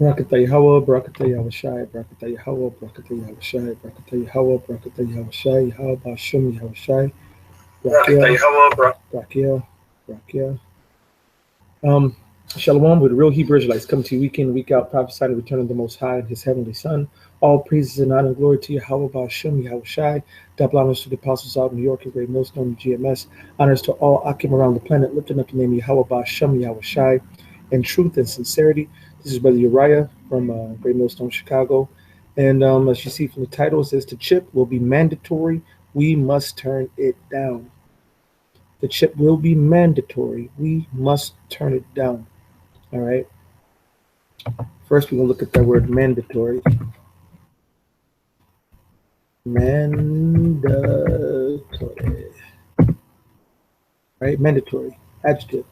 Barakatah Yahweh, Barakatah Yahushai, Barakatah Yahweh, Barakatah Yahushai, Barakatah Yahweh, Barakatah Yahushai, Yahweh Bashim Yahushai, Rakia, Rakia, Rakia. Um, Shalom with real Hebrew Israelites coming to you week in, week out, prophesying the return of the Most High and His Heavenly Son. All praises and honor and glory to Yahweh Bashim Yahushai. Double honors to the apostles out in New York and Great Millstone GMS. Honors to all Akim around the planet, lifting up the name of Yahweh Bashim Yahushai in truth and sincerity. This is Brother Uriah from Great Millstone, Chicago. And as you see from the title, it says the chip will be mandatory. We must turn it down. The chip will be mandatory. We must turn it down. All right. First, we're going to look at that word mandatory. Mandatory. Right? Mandatory. Adjective.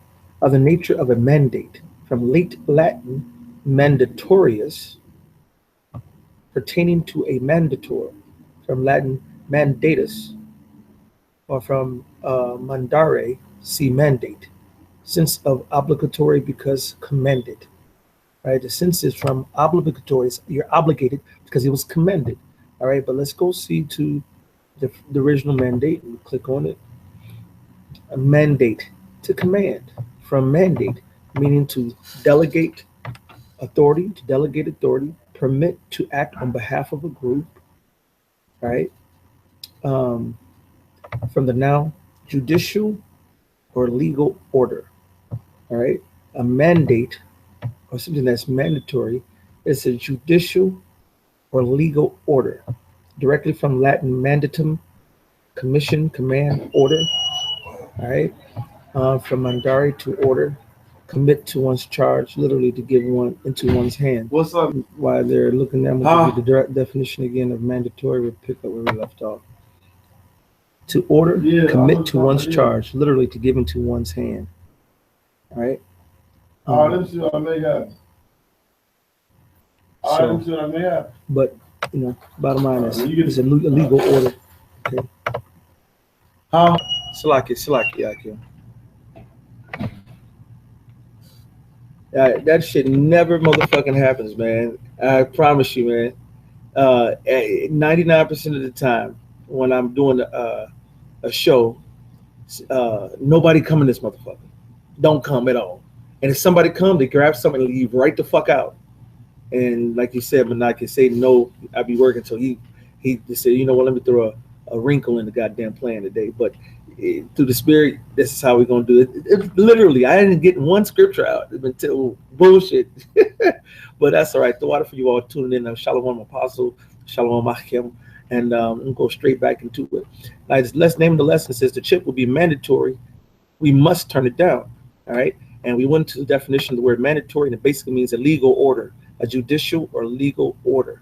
Of the nature of a mandate. From late Latin, mandatorius, pertaining to a mandator. From Latin, mandatus, or from mandare, see mandate. Sense of obligatory because commanded. Right? The sense is from obligatory. You're obligated because it was commanded. All right, but let's go see to the original mandate and click on it. A mandate, to command. From mandate, meaning to delegate authority, permit to act on behalf of a group. Right? From the noun, judicial or legal order. All right, a mandate or something that's mandatory is a judicial or legal order, directly from Latin mandatum, commission, command, order. All right, from mandare, to order, commit to one's charge, literally to give one into one's hand. What's up? While they're looking at, I'm gonna give you the direct definition again of mandatory. We'll pick up where we left off. To order, commit to one's charge, literally to give into one's hand. All right. Let me see what I may have. Let me see what I may have. But you know, bottom line is it's a legal order. Okay. Salaki. That shit never motherfucking happens, man. I promise you, man. 99% of the time when I'm doing a show, nobody come in this motherfucker. Don't come at all. And if somebody come, they grab something and leave right the fuck out. And like you said, Manak can say no, I'll be working. So he said, you know what, let me throw a wrinkle in the goddamn plan today. But through the spirit, this is how we're going to do it. Literally, I didn't get one scripture out until bullshit. But that's all right. The water for you all tuning in. Shalom Apostle, Shalom Achim. And we'll go straight back into it. Now, let's name the lesson. It says the chip will be mandatory. We must turn it down. All right. And we went to the definition of the word mandatory, and it basically means a legal order, a judicial or legal order.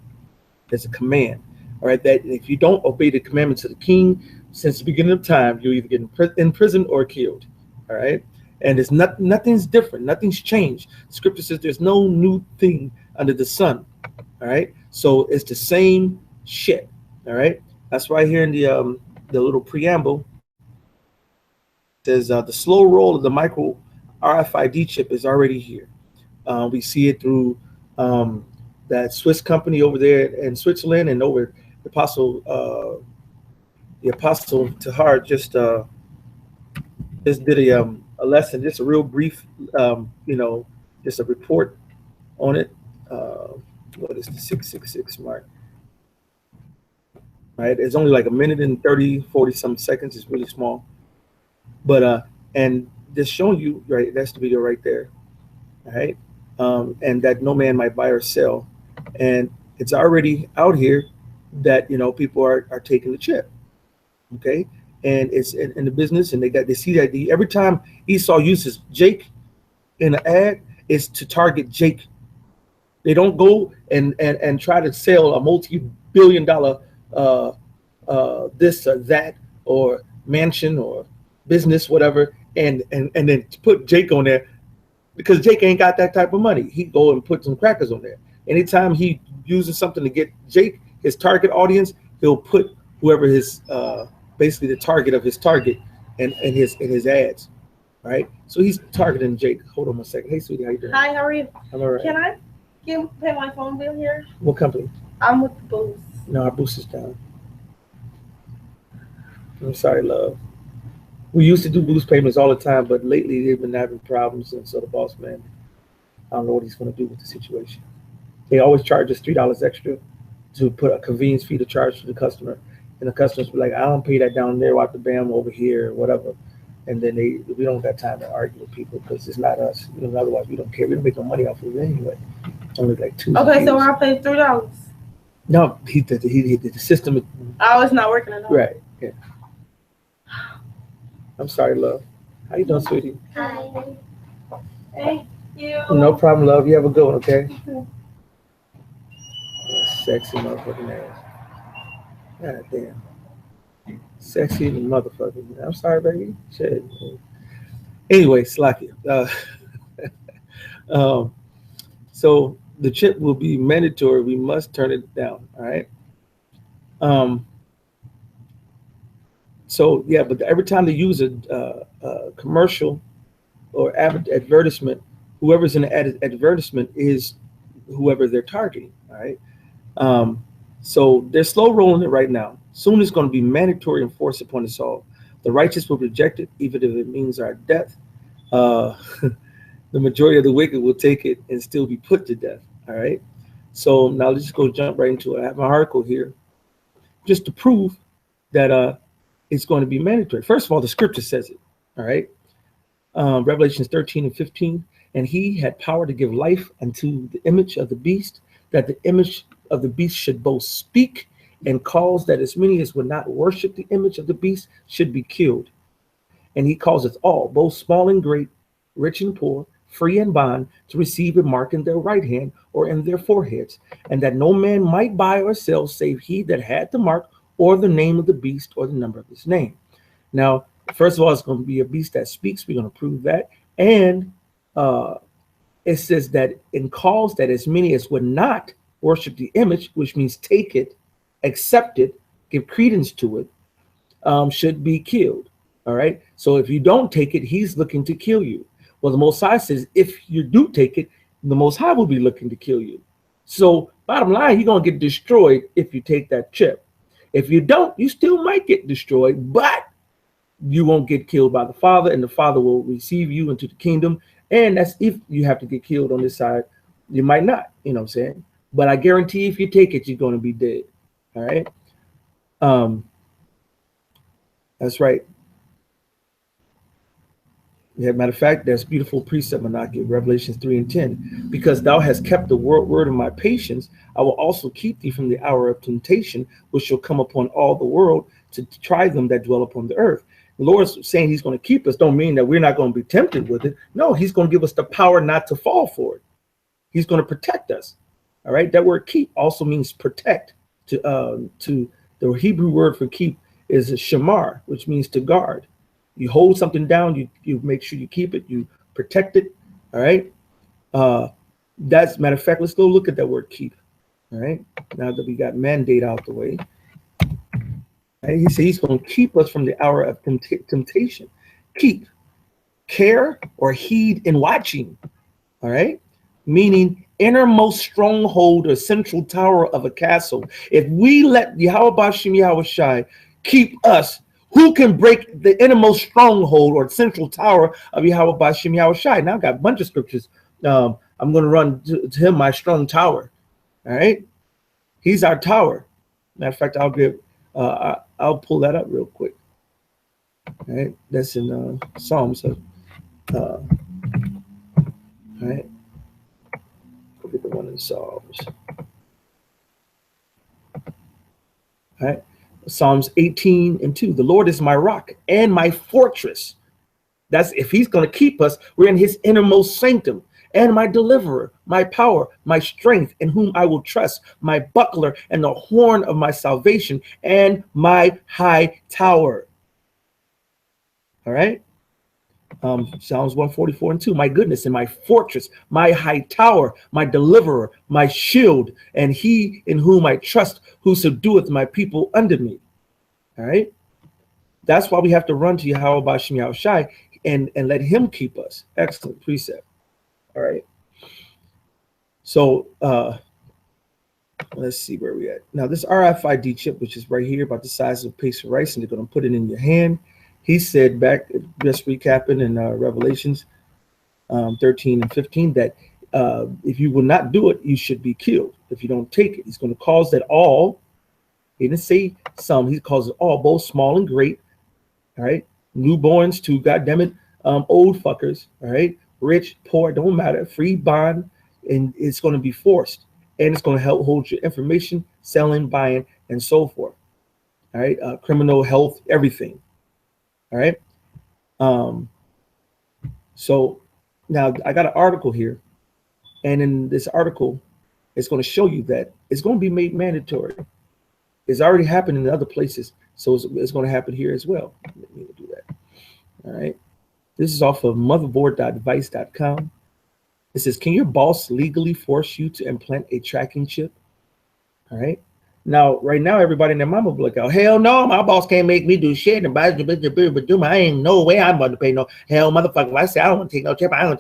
It's a command. All right. That if you don't obey the commandments of the king, since the beginning of time, you either get in prison or killed. All right. And it's nothing's different. Nothing's changed. Scripture says there's no new thing under the sun. All right. So it's the same shit. All right. That's right here in the little preamble. It says the slow roll of the micro RFID chip is already here. We see it through that Swiss company over there in Switzerland, and over the apostle Tahar just did a lesson, just a real brief, just a report on it. What is the 666 mark? Right, it's only like a minute and 40 some seconds. It's really small, but and just showing you, right, that's the video right there. All right. And that no man might buy or sell, and it's already out here that people are taking the chip. Okay, and it's in the business, and they see that every time Esau uses Jake in an ad, it's to target Jake. They don't go and try to sell a multi-billion-dollar this or that or mansion or business, whatever, and then put Jake on there, because Jake ain't got that type of money. He go and put some crackers on there. Anytime he uses something to get Jake, his target audience, he'll put whoever his basically the target of his target in his ads. All right. So he's targeting Jake. Hold on a second. Hey, sweetie, how you doing? Hi, how are you? I'm all right. Can I pay my phone bill here? What company? I'm with the Boost. No, our Boost is down. I'm sorry, love. We used to do Boost payments all the time, but lately they've been having problems, and so the boss man, I don't know what he's going to do with the situation. They always charge us $3 extra to put a convenience fee to charge to the customer, and the customers be like, "I don't pay that down there, watch the bam over here, or whatever." And then we don't got time to argue with people because it's not us. You know, otherwise we don't care. We don't make no money off of it anyway. Only like two. Okay, so I paid $3. No, he did the system. Oh, it's not working at all. Right. Yeah. I'm sorry, love. How you doing, sweetie? Hi. Thank you. No problem, love. You have a good one, okay? Sexy motherfucking ass. God damn. Sexy motherfucking. I'm sorry, baby. Shit. Anyway, Slacky. So the chip will be mandatory. We must turn it down. All right. So yeah, but every time they use a commercial or advertisement, whoever's in the advertisement is whoever they're targeting. All right. So they're slow rolling it right now. Soon it's going to be mandatory and forced upon us all. The righteous will reject it, even if it means our death. The majority of the wicked will take it and still be put to death. All right. So now let's just go jump right into it. I have an article here just to prove that it's going to be mandatory. First of all, the scripture says it. All right. Revelations 13:15. And he had power to give life unto the image of the beast, that the image of the beast should both speak and cause that as many as would not worship the image of the beast should be killed. And he calls us all, both small and great, rich and poor, free and bond, to receive a mark in their right hand or in their foreheads, and that no man might buy or sell save he that had the mark or the name of the beast or the number of his name. Now, first of all, it's going to be a beast that speaks. We're going to prove that. And it says that in calls that as many as would not worship the image, which means take it, accept it, give credence to it, should be killed. All right. So if you don't take it, he's looking to kill you. Well, the Most High says if you do take it, the Most High will be looking to kill you. So bottom line, you're going to get destroyed if you take that chip. If you don't, you still might get destroyed, but you won't get killed by the Father, and the Father will receive you into the kingdom. And that's if you have to get killed on this side. You might not, you know what I'm saying? But I guarantee if you take it, you're going to be dead. All right. That's right. Yeah, matter of fact, that's beautiful precept, Menaki, Revelations 3:10. Because thou hast kept the word of my patience, I will also keep thee from the hour of temptation, which shall come upon all the world to try them that dwell upon the earth. The Lord's saying he's going to keep us, don't mean that we're not going to be tempted with it. No, he's going to give us the power not to fall for it. He's going to protect us. All right. That word keep also means protect. To the Hebrew word for keep is a shamar, which means to guard. You hold something down, you make sure you keep it, you protect it. All right. That's matter of fact, let's go look at that word keep. All right. Now that we got mandate out the way. Right? He said he's going to keep us from the hour of temptation. Keep, care, or heed in watching. All right. Meaning innermost stronghold or central tower of a castle. If we let Yahweh Bashim Yahweh Shai keep us, who can break the innermost stronghold or central tower of Yahweh Bashim Yahweh Shai? Now I've got a bunch of scriptures. I'm going to run to him, my strong tower. All right. He's our tower. Matter of fact, I'll pull that up real quick. All right. That's in Psalms. All right. Look at the one in Psalms. All right. Psalms 18:2. The Lord is my rock and my fortress. That's if he's going to keep us, we're in his innermost sanctum. And my deliverer, my power, my strength, in whom I will trust, my buckler and the horn of my salvation, and my high tower. All right. Psalms 144:2. My goodness and my fortress, my high tower, my deliverer, my shield, and he in whom I trust, who subdueth my people under me. All right. That's why we have to run to Yahweh Bashim Yahweh Shai and let him keep us. Excellent precept. All right. So let's see where we at. Now this RFID chip, which is right here about the size of a piece of rice, and they're going to put it in your hand. He said back, just recapping in Revelations 13 and 15, that if you will not do it, you should be killed. If you don't take it, he's going to cause that all. He didn't say some. He calls it all, both small and great. All right, newborns to goddammit, old fuckers. All right, rich, poor, don't matter. Free bond, and it's going to be forced, and it's going to help hold your information, selling, buying, and so forth. All right, criminal, health, everything. All right. So now I got an article here, and in this article, it's going to show you that it's going to be made mandatory. It's already happened in other places, so it's going to happen here as well. Let me do that. All right. This is off of motherboard.device.com. It says, can your boss legally force you to implant a tracking chip? All right. Now, right now, everybody and their mama will be like, oh, hell no, my boss can't make me do shit. And I ain't no way I'm going to pay no hell, motherfucker. If I say I don't want to take no chip, I don't.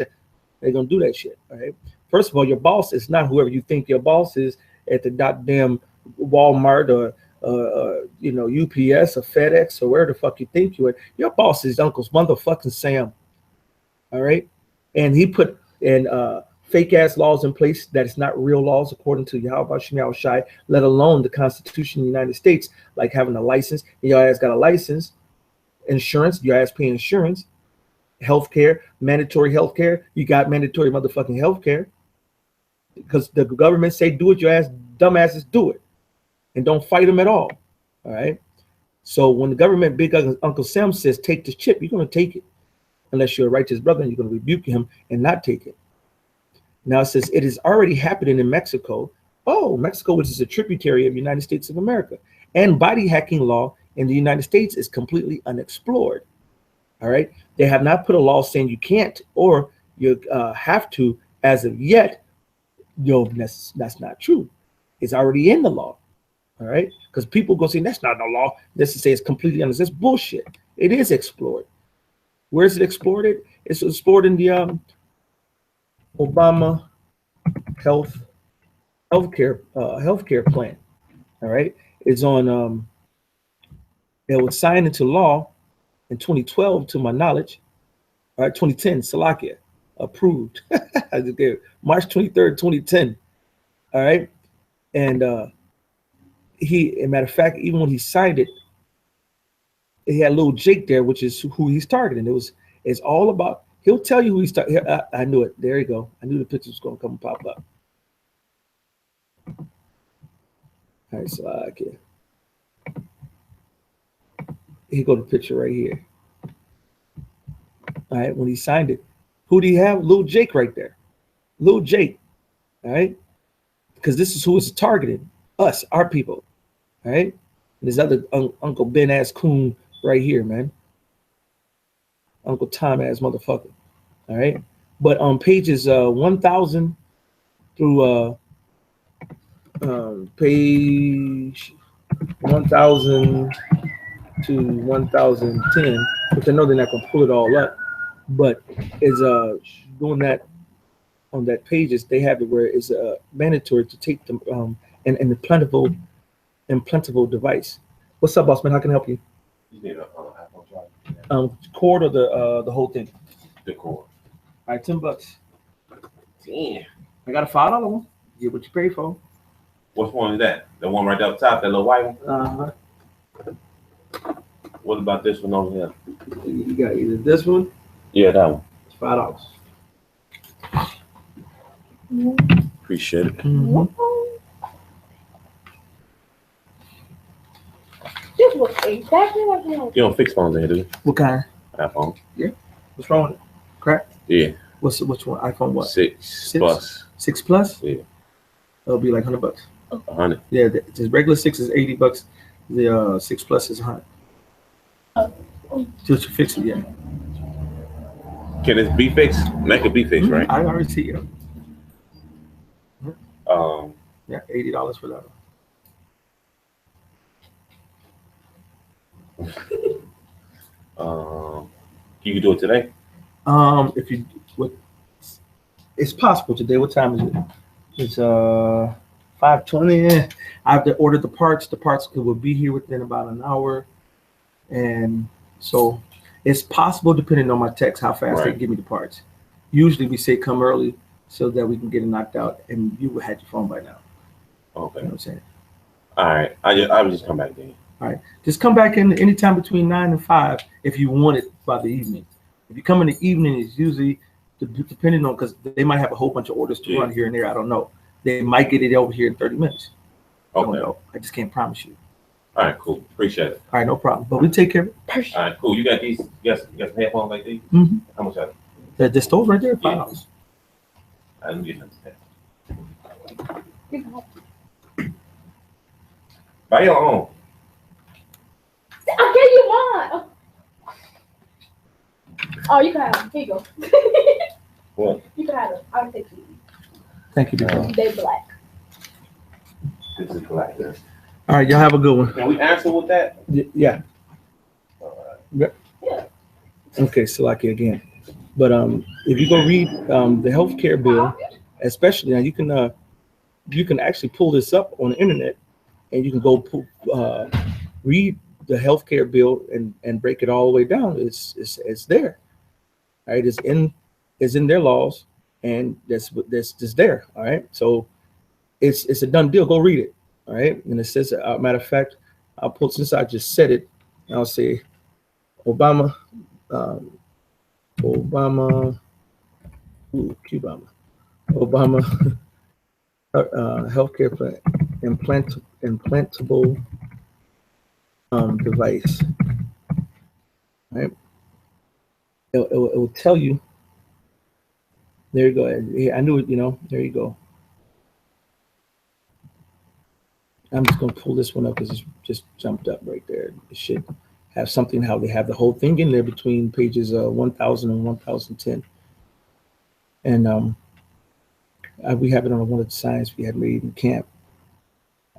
They're going to do that shit. All right. First of all, your boss is not whoever you think your boss is at the goddamn Walmart or UPS or FedEx or where the fuck you think you are. Your boss is Uncle's motherfucking Sam. All right. And he put in fake ass laws in place that is not real laws according to Yahweh Shem Shai, let alone the Constitution of the United States, like having a license. Your ass got a license, insurance, your ass paying insurance, healthcare, mandatory healthcare. You got mandatory motherfucking healthcare. Because the government say do it, your ass dumbasses do it. And don't fight them at all. All right. So when the government big Uncle Sam says take this chip, you're going to take it. Unless you're a righteous brother and you're going to rebuke him and not take it. Now it says it is already happening in Mexico. Oh, Mexico, which is a tributary of the United States of America. And body hacking law in the United States is completely unexplored. All right. They have not put a law saying you can't or you have to as of yet. That's not true. It's already in the law. All right. Because people go say that's not no law. This to say it's completely unexplored. It's bullshit. It is explored. Where is it explored? It's explored in the Obama healthcare plan. All right. It's on it was signed into law in 2012 to my knowledge. All right, 2010, Salakia, approved. March 23rd, 2010. All right. And as a matter of fact, even when he signed it, he had little Jake there, which is who he's targeting. It's all about, he'll tell you who he's targeting. I knew it. There you go. I knew the picture was going to come and pop up. All right, so here go the picture right here. All right, when he signed it, who do you have? Little Jake right there. Little Jake. All right, because this is who is targeting us, our people. All right, and this other Uncle Ben ass coon right here, man. Uncle Tom ass motherfucker. All right, but on pages 1,000 through page 1,000 to 1,010, which I know they're not gonna pull it all up, but is doing that on that pages. They have it where it's mandatory to take them an implantable device. What's up, boss man? How can I help you? You need a iPhone charger. Cord or the whole thing? The cord. All right, $10. Damn. I got a $5 one. Get what you pay for. Which one is that? The one right up top, that little white one? Uh-huh. What about this one over here? You got either this one. Yeah, that one. It's $5. Appreciate it. Mm-hmm. This looks exactly like that. You don't fix phones in here, do you? What kind? iPhone. Yeah. What's wrong with it? Crack? Yeah. Which one? iPhone what? 6 plus. 6 Plus? Yeah. It'll be like $100. 100. Yeah, the regular 6 is $80. The 6 Plus is 100. Just to fix it, yeah. Can this be fixed? Make it be fixed, right? I already see it. Yeah, $80 for that. You can do it today. If you it's possible today. What time is it? It's 5:20. I have to order the parts. The parts will be here within about an hour, and so it's possible, depending on my text, how fast they Right. give me the parts. Usually, we say come early so that we can get it knocked out, and you would have your phone by now. You Okay. know what I'm saying? All right. I will just come back then. All right. Just come back in anytime between 9 and 5 if you want it by the evening. If you come in the evening, it's usually depending on, because they might have a whole bunch of orders to run here and there. I don't know. They might get it over here in 30 minutes. I don't Okay. know. I just can't promise you. All right. Cool. Appreciate it. All right, no problem. But we take care of it. All right. Cool. You got these? You got some headphones like these? Mm-hmm. How much are The store's right there, $5. I didn't get them. Buy your own. I'll give you mine. Oh, you can have them. Here you go. What? You can have them. I'll take you. Thank you, big dog. They black. This is black. All right, y'all have a good one. Can we answer with that? Yeah. All Yeah. Okay, Salaki again. But if you go read the healthcare bill, especially now, you can actually pull this up on the internet, and you can go read the healthcare bill and break it all the way down. It's there, all right? It's in their laws, and that's there, all right? So it's a done deal. Go read it, all right? And it says, matter of fact, I'll put, since I just said it, I'll say Obama, Obama healthcare plan, implantable device. Right? It will tell you. There you go. I knew it. There you go. I'm just gonna pull this one up because it just jumped up right there. It should have something, how they have the whole thing in there between pages 1000 and 1010. And we have it on one of the signs we had made in camp.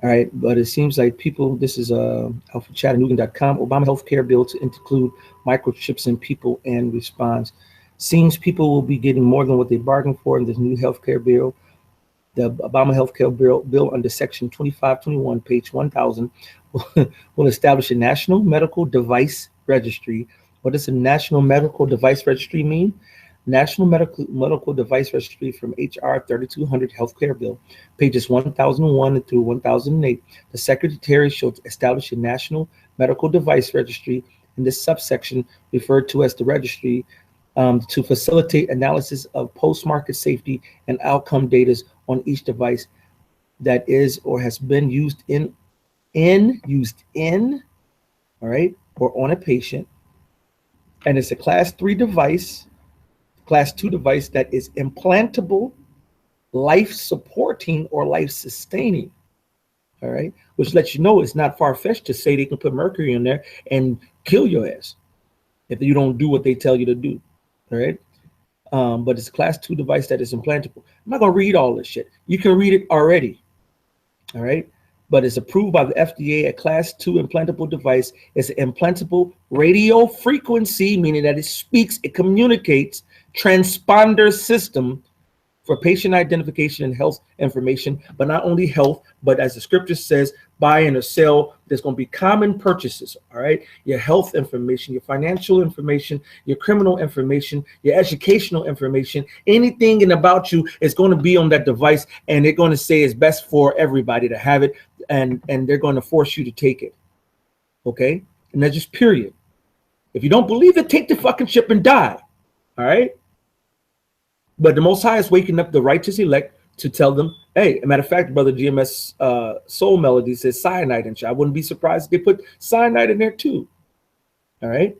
All right, but it seems like people, this is alphachattanooga.com, Obama healthcare bill to include microchips in people and response. Seems people will be getting more than what they bargained for in this new healthcare bill. The Obama healthcare bill under section 2521, page 1000, will establish a national medical device registry. What does a national medical device registry mean? National Medical Device Registry from HR 3200 Healthcare Bill, pages 1001 through 1008. The Secretary shall establish a National Medical Device Registry in this subsection, referred to as the registry, to facilitate analysis of post-market safety and outcome data on each device that is or has been used in, all right, or on a patient. And it's a class 3 device, class 2 device that is implantable, life-supporting, or life-sustaining, all right? Which lets you know it's not far-fetched to say they can put mercury in there and kill your ass if you don't do what they tell you to do, all right? But it's a class 2 device that is implantable. I'm not gonna read all this shit. You can read it already, all right? But it's approved by the FDA. A class 2 implantable device is an implantable radio frequency, meaning that it speaks, it communicates, transponder system for patient identification and health information, but not only health, but as the scripture says, buy and sell. There's going to be common purchases, all right? Your health information, your financial information, your criminal information, your educational information, anything and about you is going to be on that device, and they're going to say it's best for everybody to have it, and they're going to force you to take it, okay? And that's just period. If you don't believe it, take the fucking chip and die, all right? But the Most High is waking up the righteous elect to tell them, hey, as a matter of fact, Brother GMS Soul Melody says cyanide in shit. I wouldn't be surprised if they put cyanide in there too. All right.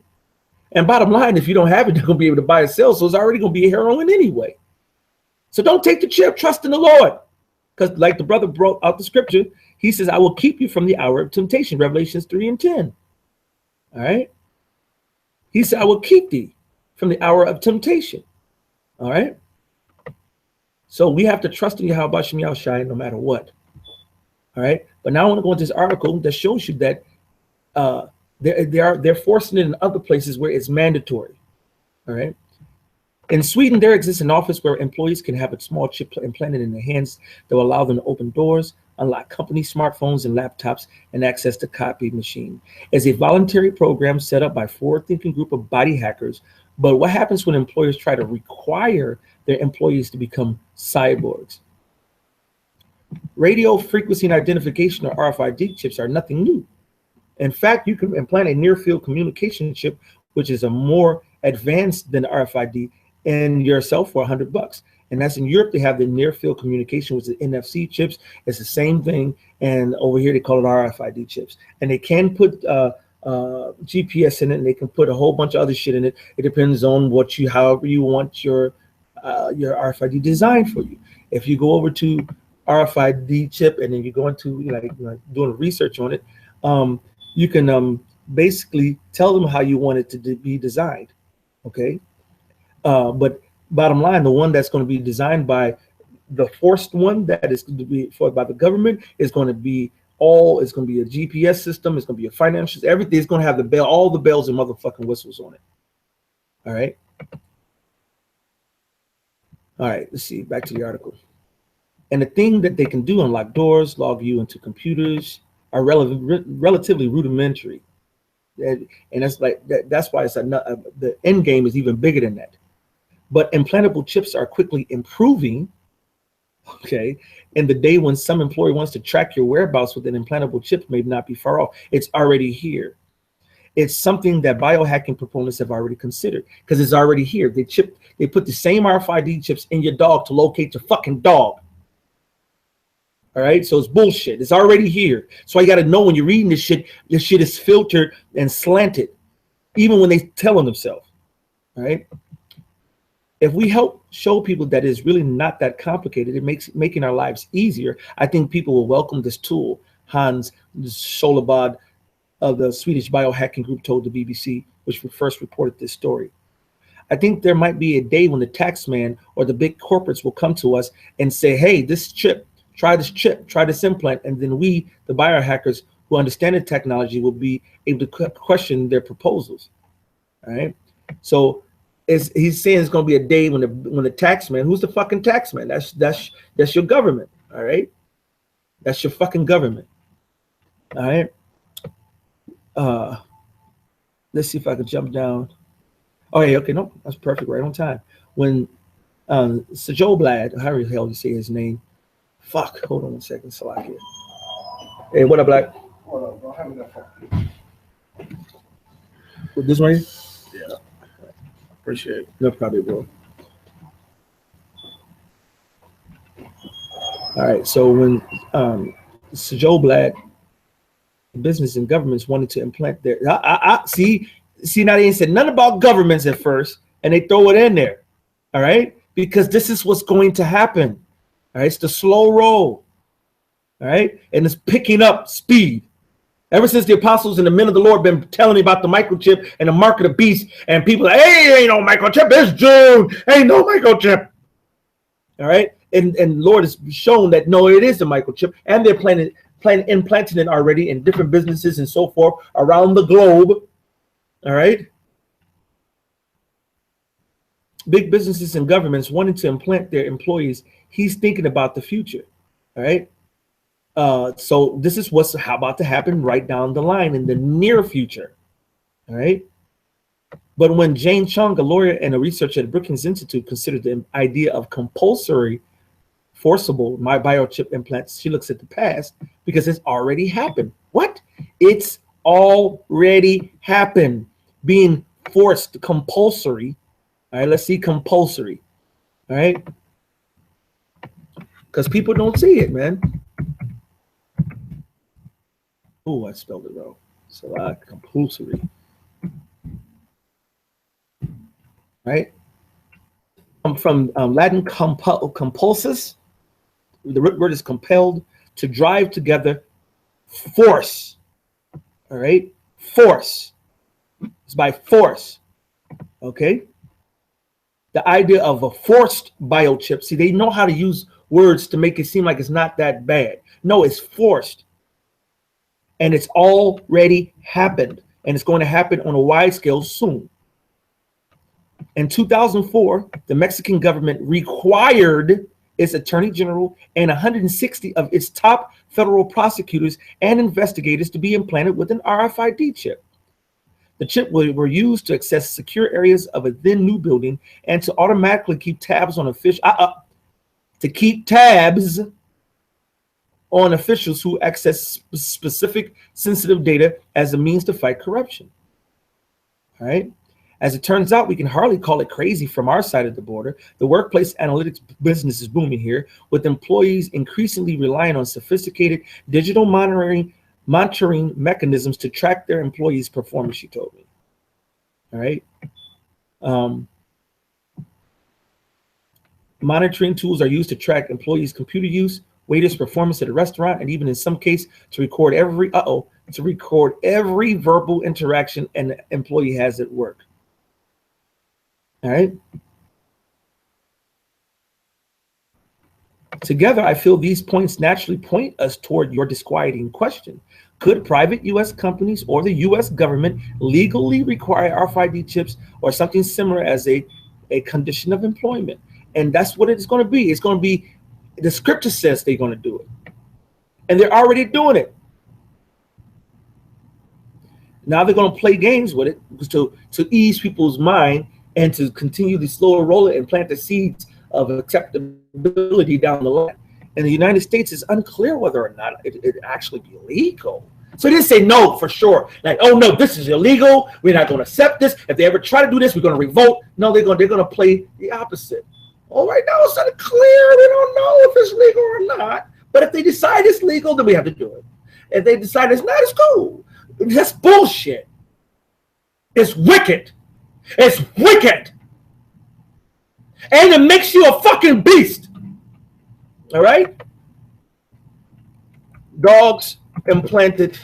And bottom line, if you don't have it, they're going to be able to buy and sell. So it's already going to be a heroin anyway. So don't take the chip. Trust in the Lord. Because like the brother brought out the scripture, he says, I will keep you from the hour of temptation. Revelations 3:10. All right. He said, I will keep thee from the hour of temptation. All right. So we have to trust in Yahweh Shem Yahushai no matter what. All right. But now I want to go into this article that shows you that they're forcing it in other places where it's mandatory. All right. In Sweden, there exists an office where employees can have a small chip implanted in their hands that will allow them to open doors, unlock company smartphones and laptops, and access the copy machine. It's a voluntary program set up by a forward-thinking group of body hackers. But what happens when employers try to require their employees to become cyborgs? Radio frequency and identification, or RFID chips, are nothing new. In fact, you can implant a near-field communication chip, which is a more advanced than RFID, in yourself for $100. And that's in Europe. They have the near-field communication, which is NFC chips. It's the same thing. And over here, they call it RFID chips. And they can put GPS in it, and they can put a whole bunch of other shit in it. It depends on however you want your RFID designed for you. If you go over to RFID chip, and then you go into doing research on it, you can basically tell them how you want it to be designed. Okay. But bottom line, the one that's going to be designed by the forced one that is going to be by the government is going to be it's going to be a GPS system. It's going to be a financial, everything. It's going to have all the bells and motherfucking whistles on it. All right. All right. Let's see. Back to the article. And the thing that they can do, unlock doors, log you into computers, are relatively rudimentary. And that's that's why the end game is even bigger than that. But implantable chips are quickly improving. Okay, and the day when some employer wants to track your whereabouts with an implantable chip may not be far off. It's already here. It's something that biohacking proponents have already considered because it's already here. They put the same RFID chips in your dog to locate your fucking dog. All right, so it's bullshit. It's already here. So you got to know when you're reading this shit is filtered and slanted, even when they tell on themselves. All right. If we help show people that it's really not that complicated, it makes making our lives easier. I think people will welcome this tool. Hans Solabad of the Swedish biohacking group told the BBC, which first reported this story. I think there might be a day when the tax man or the big corporates will come to us and say, hey, try this implant. And then we, the biohackers who understand the technology, will be able to question their proposals. All right. So he's saying it's going to be a day when the tax man, who's the fucking tax man? That's your government. All right. That's your fucking government. All right. Let's see if I can jump down. Oh, yeah, okay, no, that's perfect, right on time. When Sajoblad, however the hell you say his name, hold on 1 second, Salakia. Hey, what up, Black? Hold on, don't have me that phone. With this one here? Yeah. Appreciate it. No problem, bro. All right, so when Sajoblad, business and governments wanted to implant their, see, now they ain't said nothing about governments at first, and they throw it in there, all right? Because this is what's going to happen, all right? It's the slow roll, all right? And it's picking up speed. Ever since the apostles and the men of the Lord been telling me about the microchip and the mark of the beast, and people are like, hey, ain't no microchip, it's June, ain't no microchip, all right? And Lord has shown that, no, it is a microchip, and they're implanting it already in different businesses and so forth around the globe. All right. Big businesses and governments wanting to implant their employees. He's thinking about the future. All right. So this is what's about to happen right down the line in the near future. All right. But when Jane Chung, a lawyer and a researcher at Brookings Institute, considered the idea of compulsory, forcible biochip implants, she looks at the past because it's already happened. What? It's already happened. Being forced, compulsory. All right, let's see compulsory. All right, because people don't see it, man. Oh, I spelled it wrong. So compulsory. Right? From Latin compulsus. The root word is compelled, to drive together, force. All right, force. It's by force. Okay. The idea of a forced biochip. See, they know how to use words to make it seem like it's not that bad. No, it's forced. And it's already happened. And it's going to happen on a wide scale soon. In 2004, the Mexican government required its attorney general and 160 of its top federal prosecutors and investigators to be implanted with an RFID chip. The chip were used to access secure areas of a then new building and to automatically keep tabs on officials who access specific sensitive data as a means to fight corruption. All right. As it turns out, we can hardly call it crazy from our side of the border. The workplace analytics business is booming here, with employees increasingly relying on sophisticated digital monitoring mechanisms to track their employees' performance, she told me. All right. Monitoring tools are used to track employees' computer use, waiters' performance at a restaurant, and even in some case to record every verbal interaction an employee has at work. All right. Together, I feel these points naturally point us toward your disquieting question. Could private U.S. companies or the U.S. government legally require RFID chips or something similar as a condition of employment? And that's what it's going to be. It's going to be, the scripture says they're going to do it. And they're already doing it. Now they're going to play games with it to ease people's mind and to continue to slow roll it and plant the seeds of acceptability down the line. In the United States, it's unclear whether or not it actually be legal. So they didn't say no for sure. Like, oh no, this is illegal. We're not going to accept this. If they ever try to do this, we're going to revolt. No, they're going to play the opposite. All right, now it's unclear. We don't know if it's legal or not. But if they decide it's legal, then we have to do it. If they decide it's not, it's cool. That's bullshit. It's wicked. It's wicked. And it makes you a fucking beast. All right? Dogs implanted.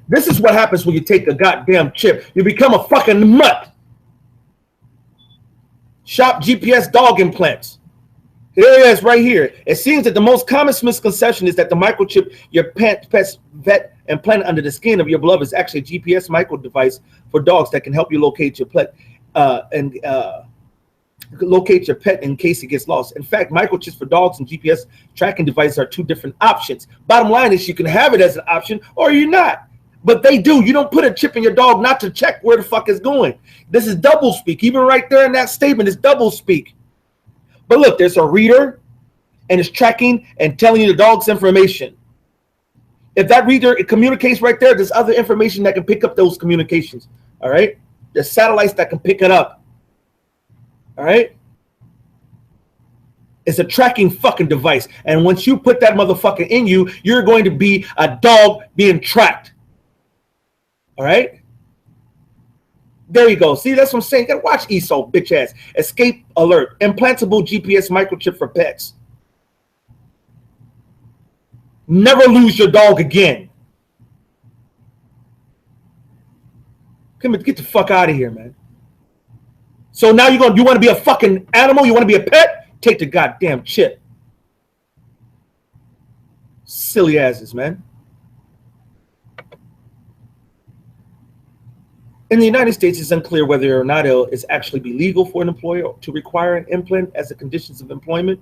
This is what happens when you take a goddamn chip. You become a fucking mutt. Shop GPS dog implants. Here it is right here. It seems that the most common misconception is that the microchip your pet's vet implanted under the skin of your beloved is actually a GPS micro device for dogs that can help you locate your pet locate your pet in case it gets lost. In fact, microchips for dogs and GPS tracking devices are two different options. Bottom line is you can have it as an option or you're not. But they do. You don't put a chip in your dog not to check where the fuck it's going. This is double speak. Even right there in that statement is double speak. But look, there's a reader and it's tracking and telling you the dog's information. If that reader, it communicates right there, there's other information that can pick up those communications. All right. There's satellites that can pick it up. All right. It's a tracking fucking device. And once you put that motherfucker in you, you're going to be a dog being tracked. All right. There you go. See, that's what I'm saying. You gotta watch ESO, bitch ass. Escape alert. Implantable GPS microchip for pets. Never lose your dog again. Come on, get the fuck out of here, man. So now you want to be a fucking animal? You want to be a pet? Take the goddamn chip. Silly asses, man. In the United States, it's unclear whether or not it is actually be legal for an employer to require an implant as a conditions of employment.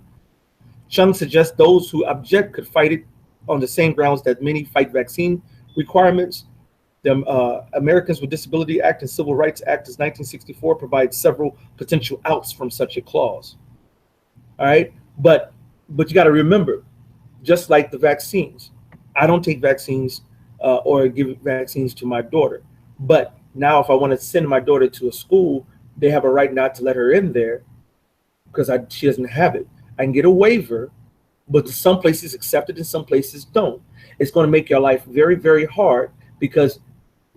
Chung suggests those who object could fight it on the same grounds that many fight vaccine requirements. The Americans with Disability Act and Civil Rights Act of 1964 provides several potential outs from such a clause. All right, but you got to remember, just like the vaccines, I don't take vaccines or give vaccines to my daughter, but now, if I want to send my daughter to a school, they have a right not to let her in there because she doesn't have it. I can get a waiver, but some places accept it and some places don't. It's going to make your life very, very hard because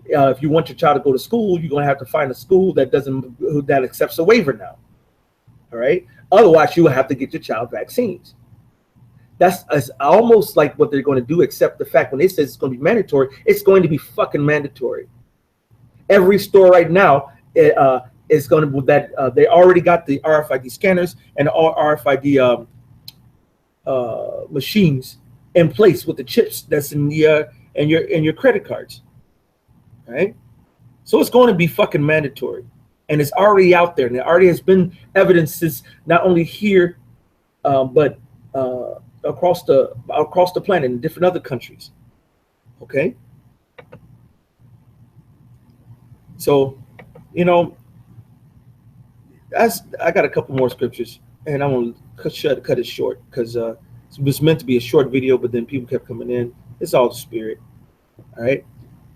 if you want your child to go to school, you're going to have to find a school that accepts a waiver now. All right. Otherwise, you will have to get your child vaccines. That's almost like what they're going to do, except the fact when it says it's going to be mandatory, it's going to be fucking mandatory. Every store right now is going to that they already got the RFID scanners and all RFID machines in place with the chips that's in the in your credit cards. Right? So it's going to be fucking mandatory. And it's already out there. And there already has been evidences not only here, but across the planet in different other countries. Okay? So, you know, I got a couple more scriptures, and I'm going to cut it short because it was meant to be a short video, but then people kept coming in. It's all the spirit. All right?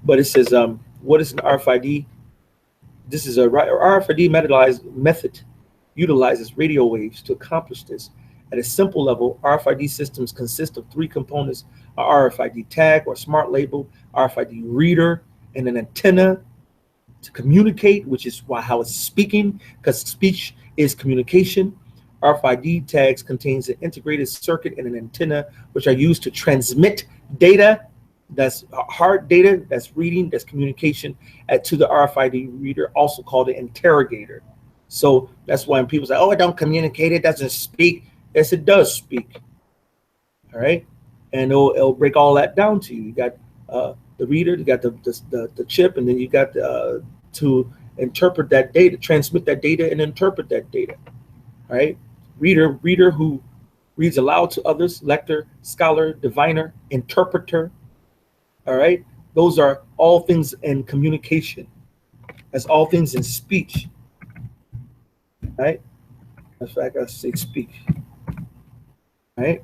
But it says, what is an RFID? This is a RFID method utilizes radio waves to accomplish this. At a simple level, RFID systems consist of three components: a RFID tag or smart label, RFID reader, and an antenna to communicate, which is how it's speaking, because speech is communication. RFID tags contains an integrated circuit and an antenna, which are used to transmit data. That's hard data, that's reading, that's communication to the RFID reader, also called an interrogator. So that's why when people say, oh, it don't communicate, it doesn't speak. Yes, it does speak. All right. And it'll break all that down to you. You got the reader, you got the chip, and then you got to interpret that data, transmit that data, and interpret that data. All right. Reader who reads aloud to others, lector, scholar, diviner, interpreter. All right, those are all things in communication. That's all things in speech. Right? In fact, I say speak. Right?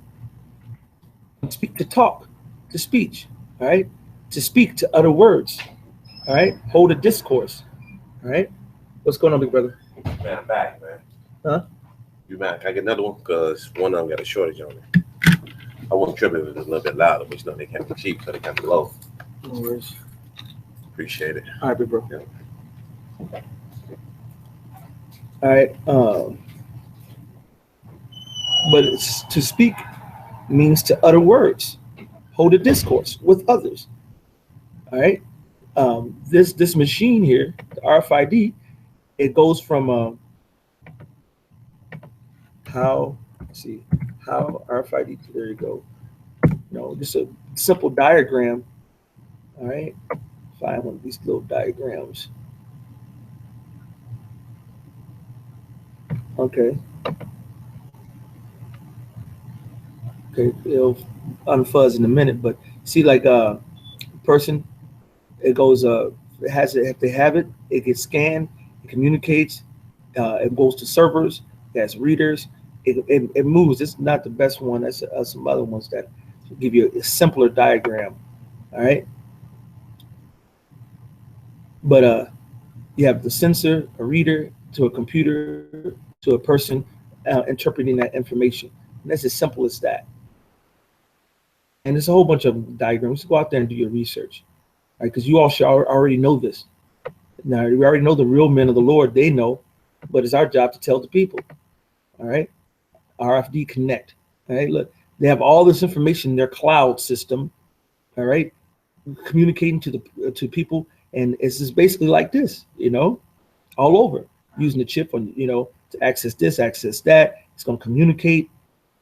Speak to talk, to speech. All right? To speak, to utter words. All right? Hold a discourse. All right? What's going on, big brother? Man, I'm back, man. Huh? You back? Can I get another one? Because one of them got a shortage on it. I wasn't tripping if it was a little bit louder, but you know they can't be cheap, so they can't be low. No worries. Appreciate it. All right, big bro. Yeah. All right. But to speak means to utter words, hold a discourse with others. All right. This machine here, the RFID, it goes from how RFID. There you go. Just a simple diagram. All right. Find one of these little diagrams. Okay. Okay, it'll unfuzz in a minute, but see, like person, it goes, it has it, if they have it, it gets scanned, it communicates, it goes to servers, it has readers, it moves. It's not the best one. That's some other ones that give you a simpler diagram. All right. But you have the sensor, a reader, to a computer, to a person interpreting that information. And that's as simple as that. And there's a whole bunch of diagrams. Go out there and do your research, right? Because you all should already know this. Now, we already know the real men of the Lord. They know, but it's our job to tell the people. All right. RFD Connect. All right. Look, they have all this information in their cloud system. All right. Communicating to people. And it's just basically like this, all over, using the chip on, to access this, access that. It's going to communicate.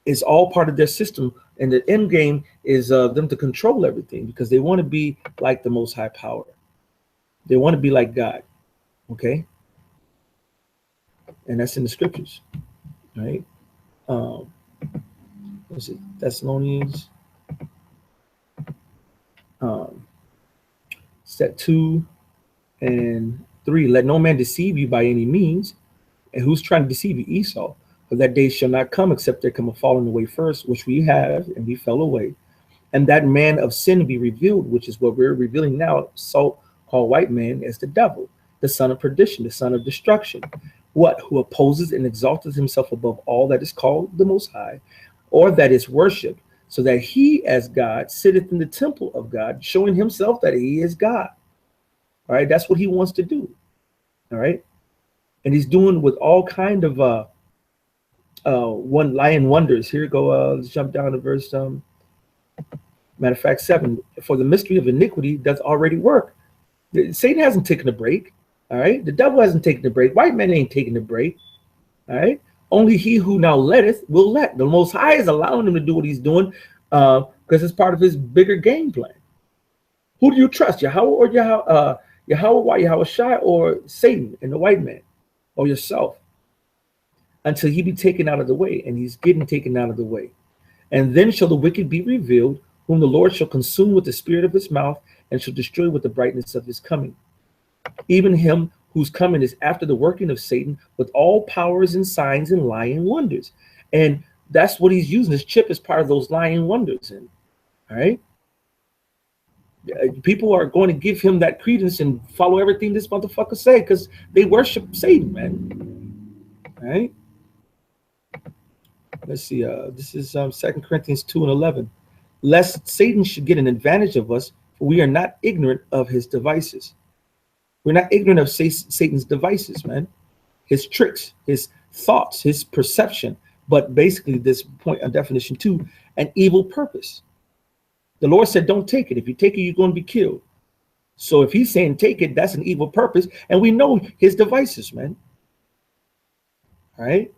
It's all part of their system. And the end game is them to control everything because they want to be like the Most High Power. They want to be like God. Okay. And that's in the scriptures. Right. What's it? Thessalonians. Set 2 and 3. Let no man deceive you by any means. And who's trying to deceive you? Esau. For that day shall not come except there come a falling away first, which we have, and we fell away. And that man of sin be revealed, which is what we're revealing now, so-called white man, as the devil, the son of perdition, the son of destruction. What? Who opposes and exalteth himself above all that is called the Most High, or that is worshipped, so that he as God sitteth in the temple of God, showing himself that he is God. All right, that's what he wants to do. All right, and he's doing with all kind of one lying wonders. Here we go. Let's jump down to verse. Matter of fact, 7. For the mystery of iniquity doth already work. Satan hasn't taken a break. All right, the devil hasn't taken a break. White men ain't taking a break. All right. Only he who now letteth will let. The Most High is allowing him to do what he's doing because it's part of his bigger game plan. Who do you trust, Yahweh or Yahweh, Yahweh Shai, or Satan and the white man, or yourself, until he be taken out of the way, and he's getting taken out of the way. And then shall the wicked be revealed, whom the Lord shall consume with the spirit of his mouth, and shall destroy with the brightness of his coming. Even him whose coming is after the working of Satan, with all powers and signs and lying wonders. And that's what he's using. His chip is part of those lying wonders. And all right, people are going to give him that credence and follow everything this motherfucker say, because they worship Satan, man. All right. Let's see. This is 2 Corinthians 2:11. Lest Satan should get an advantage of us, for we are not ignorant of his devices. We're not ignorant of Satan's devices, man. His tricks, his thoughts, his perception. But basically, this point on definition 2, an evil purpose. The Lord said, don't take it. If you take it, you're going to be killed. So if he's saying take it, that's an evil purpose. And we know his devices, man. All right.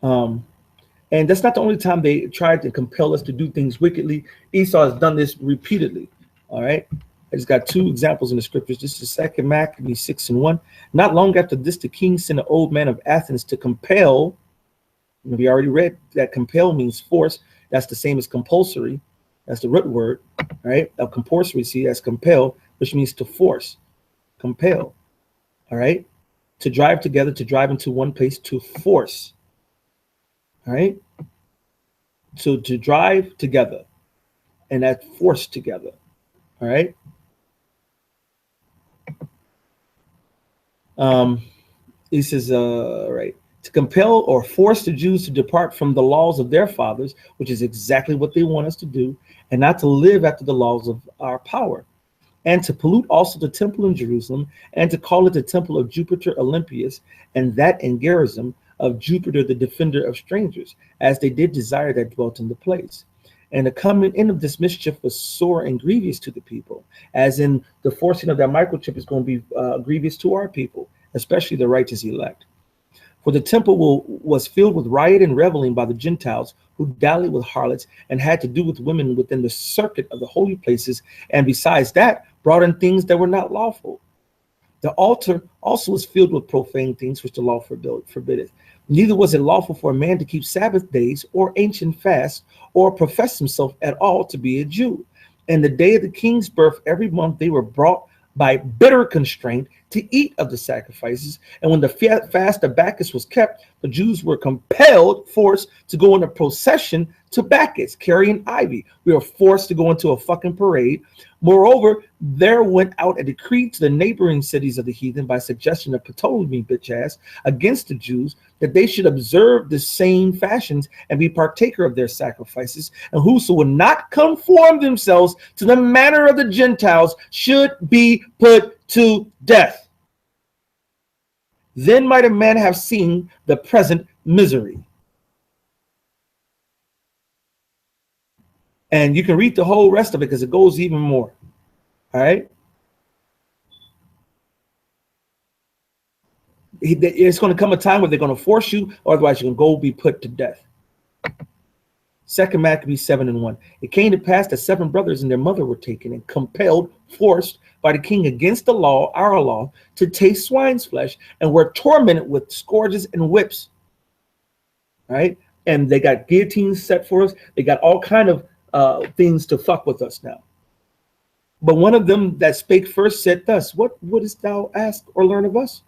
And that's not the only time they tried to compel us to do things wickedly. Esau has done this repeatedly. All right. I just got 2 examples in the scriptures. This is 2 Maccabees 6:1. Not long after this, the king sent an old man of Athens to compel. We already read that compel means force. That's the same as compulsory. That's the root word, right? Of compulsory, see, that's compel, which means to force, compel. All right. To drive together, to drive into one place, to force. All right. So to drive together, and that force together. All right. He says, right, to compel or force the Jews to depart from the laws of their fathers, which is exactly what they want us to do, and not to live after the laws of our power, and to pollute also the temple in Jerusalem, and to call it the temple of Jupiter Olympius, and that in Gerizim of Jupiter, the defender of strangers, as they did desire that dwelt in the place. And the coming in of this mischief was sore and grievous to the people, as in the forcing of that microchip is going to be grievous to our people, especially the righteous elect. For the temple was filled with riot and reveling by the Gentiles, who dallied with harlots and had to do with women within the circuit of the holy places, and besides that, brought in things that were not lawful. The altar also was filled with profane things which the law forbiddeth. Neither was it lawful for a man to keep Sabbath days or ancient fasts, or profess himself at all to be a Jew. And the day of the king's birth every month they were brought by bitter constraint to eat of the sacrifices. And when the fast of Bacchus was kept, the Jews were compelled, forced to go in a procession to Bacchus, carrying ivy. We were forced to go into a fucking parade. Moreover, there went out a decree to the neighboring cities of the heathen by suggestion of Ptolemy, bitch ass, against the Jews, that they should observe the same fashions and be partaker of their sacrifices. And whoso would not conform themselves to the manner of the Gentiles should be put to death. Then might a man have seen the present misery. And you can read the whole rest of it because it goes even more. All right. It's going to come a time where they're going to force you, or otherwise you're going to go be put to death. 2 Maccabees 7:1. It came to pass that 7 brothers and their mother were taken and compelled, forced by the king against the law, our law, to taste swine's flesh, and were tormented with scourges and whips. All right. And they got guillotines set for us. They got all kind of things to fuck with us now. But one of them that spake first said thus, what wouldest thou ask or learn of us?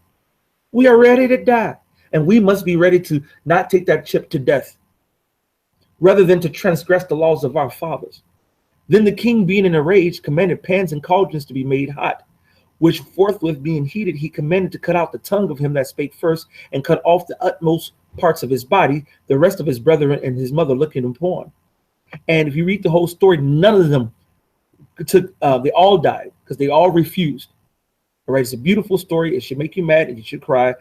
We are ready to die, and we must be ready to not take that chip to death, rather than to transgress the laws of our fathers. Then the king, being in a rage, commanded pans and cauldrons to be made hot, which forthwith being heated, he commanded to cut out the tongue of him that spake first, and cut off the utmost parts of his body, the rest of his brethren and his mother looking upon. And if you read the whole story, none of them took, they all died because they all refused. All right, it's a beautiful story. It should make you mad and you should cry.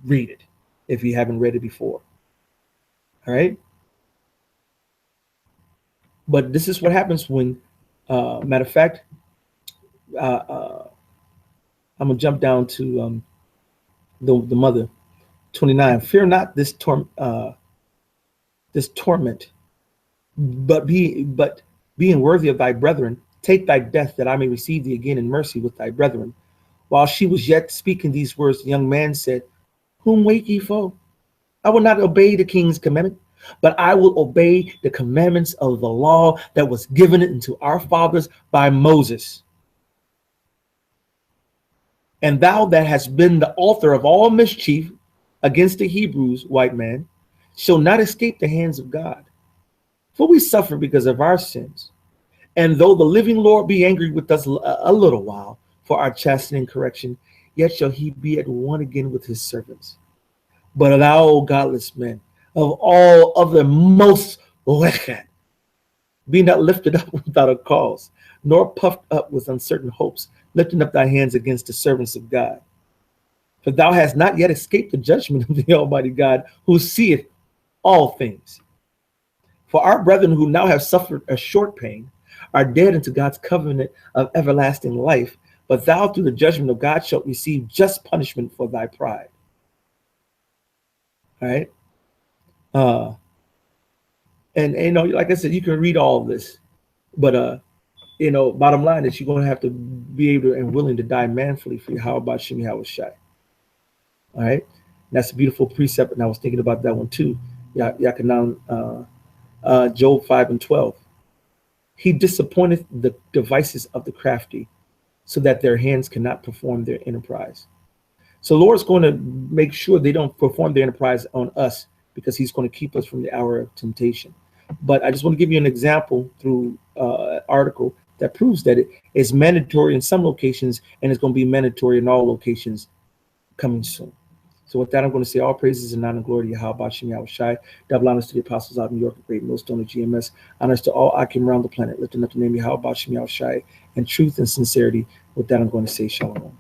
Read it if you haven't read it before. All right. But this is what happens when, matter of fact, I'm gonna jump down to the mother, 29. Fear not this torment, but being worthy of thy brethren, Take thy death, that I may receive thee again in mercy with thy brethren. While she was yet speaking these words, the young man said, Whom wait ye for? I will not obey the king's commandment, but I will obey the commandments of the law that was given unto our fathers by Moses. And thou that hast been the author of all mischief against the Hebrews, white man, shall not escape the hands of God. For we suffer because of our sins. And though the living Lord be angry with us a little while for our chastening and correction, yet shall he be at one again with his servants. But thou, O godless men, of all other most wicked, be not lifted up without a cause, nor puffed up with uncertain hopes, lifting up thy hands against the servants of God. For thou hast not yet escaped the judgment of the Almighty God, who seeth all things. For our brethren who now have suffered a short pain are dead unto God's covenant of everlasting life, but thou through the judgment of God shalt receive just punishment for thy pride. All right. And you know, like I said, you can read all of this, but you know, bottom line is you're going to have to be able and willing to die manfully for how about Shimi Hawashai. All right. And that's a beautiful precept, and I was thinking about that one too. Yakanan, Job 5:12. He disappointeth the devices of the crafty, so that their hands cannot perform their enterprise. So Lord's going to make sure they don't perform their enterprise on us, because he's going to keep us from the hour of temptation. But I just want to give you an example through an article that proves that it is mandatory in some locations and it's going to be mandatory in all locations coming soon. So with that, I'm going to say all praises and honor and glory to Yahweh Bashem Yahushai. Double honors to the apostles out of New York, the great millstone of GMS. Honors to all Akim around the planet, lifting up the name of Yahweh Bashem Yahushai and truth and sincerity. With that, I'm going to say shalom.